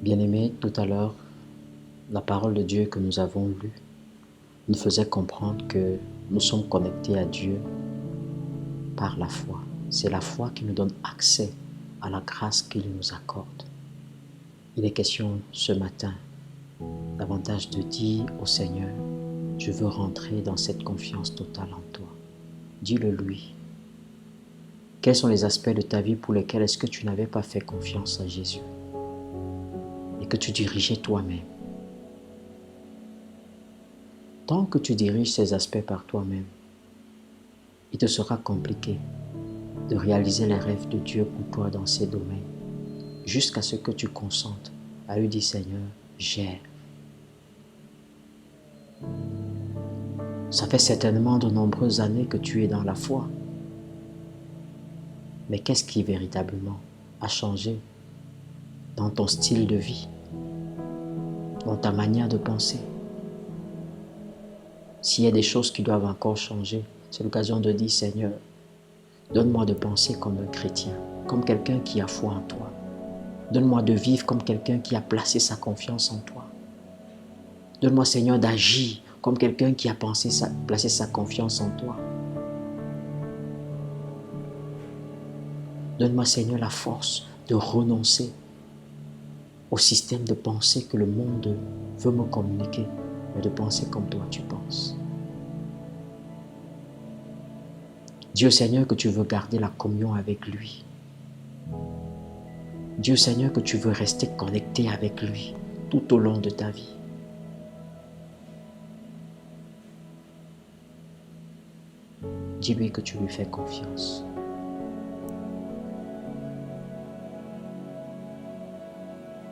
Bien-aimés, tout à l'heure, la parole de Dieu que nous avons lue nous faisait comprendre que nous sommes connectés à Dieu par la foi. C'est la foi qui nous donne accès à la grâce qu'il nous accorde. Il est question ce matin davantage de dire au Seigneur, je veux rentrer dans cette confiance totale en toi. Dis-le lui. Quels sont les aspects de ta vie pour lesquels est-ce que tu n'avais pas fait confiance à Jésus et que tu dirigeais toi-même? Tant que tu diriges ces aspects par toi-même, il te sera compliqué de réaliser les rêves de Dieu pour toi dans ces domaines, jusqu'à ce que tu consentes à lui dire, Seigneur, gère. Ça fait certainement de nombreuses années que tu es dans la foi. Mais qu'est-ce qui véritablement a changé dans ton style de vie, dans ta manière de penser? S'il y a des choses qui doivent encore changer, c'est l'occasion de dire, Seigneur, donne-moi de penser comme un chrétien, comme quelqu'un qui a foi en toi. Donne-moi de vivre comme quelqu'un qui a placé sa confiance en toi. Donne-moi, Seigneur, d'agir comme quelqu'un qui a placé sa confiance en toi. Donne-moi, Seigneur, la force de renoncer au système de pensée que le monde veut me communiquer, mais de penser comme toi tu penses. Dieu Seigneur que tu veux garder la communion avec lui. Dieu Seigneur que tu veux rester connecté avec lui tout au long de ta vie. Dis-lui que tu lui fais confiance.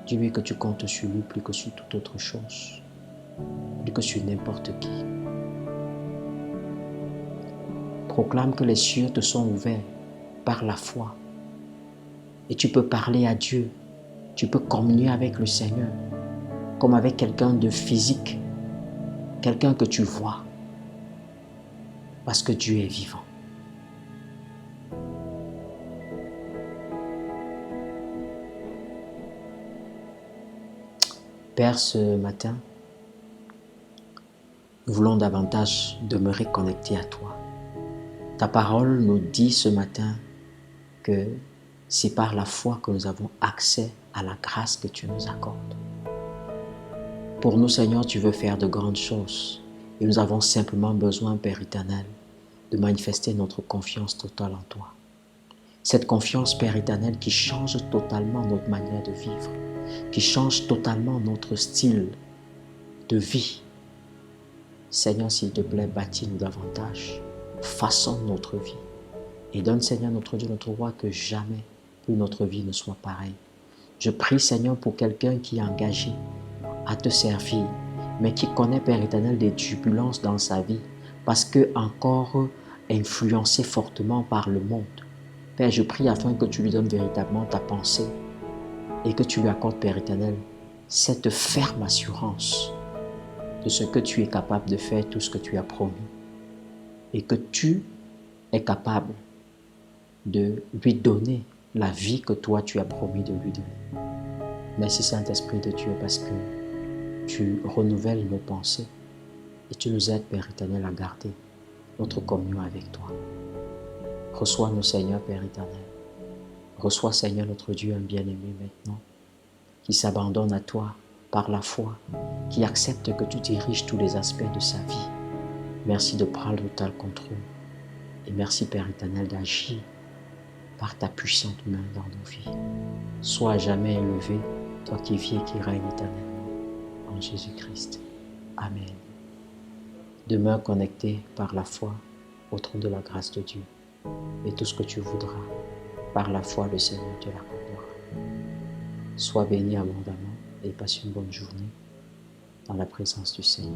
Dis-lui que tu comptes sur lui plus que sur toute autre chose, plus que sur n'importe qui. Proclame que les cieux te sont ouverts par la foi. Et tu peux parler à Dieu, tu peux communier avec le Seigneur, comme avec quelqu'un de physique, quelqu'un que tu vois, parce que Dieu est vivant. Père, ce matin, nous voulons davantage demeurer connectés à toi. Ta parole nous dit ce matin que c'est par la foi que nous avons accès à la grâce que tu nous accordes. Pour nous, Seigneur, tu veux faire de grandes choses et nous avons simplement besoin, Père éternel, de manifester notre confiance totale en toi. Cette confiance, Père éternel, qui change totalement notre manière de vivre, qui change totalement notre style de vie. Seigneur, s'il te plaît, bâtis-nous davantage, façonne notre vie et donne, Seigneur, notre Dieu, notre roi, que jamais plus notre vie ne soit pareille. Je prie, Seigneur, pour quelqu'un qui est engagé à te servir, mais qui connaît, Père éternel, des turbulences dans sa vie, parce que encore influencé fortement par le monde. Père, je prie afin que tu lui donnes véritablement ta pensée et que tu lui accordes, Père éternel, cette ferme assurance de ce que tu es capable de faire, tout ce que tu as promis, et que tu es capable de lui donner la vie que toi tu as promis de lui donner. Merci Saint-Esprit de Dieu, parce que tu renouvelles nos pensées et tu nous aides, Père éternel, à garder notre communion avec toi. Reçois-nous, Seigneur, Père éternel. Reçois, Seigneur, notre Dieu, un bien-aimé maintenant, qui s'abandonne à toi par la foi, qui accepte que tu diriges tous les aspects de sa vie. Merci de prendre total contrôle. Et merci, Père éternel, d'agir par ta puissante main dans nos vies. Sois à jamais élevé, toi qui vis et qui règnes éternellement, en Jésus-Christ. Amen. Demeure connecté par la foi au trône de la grâce de Dieu. Et tout ce que tu voudras, par la foi, le Seigneur te l'accordera. Sois béni abondamment et passe une bonne journée dans la présence du Seigneur.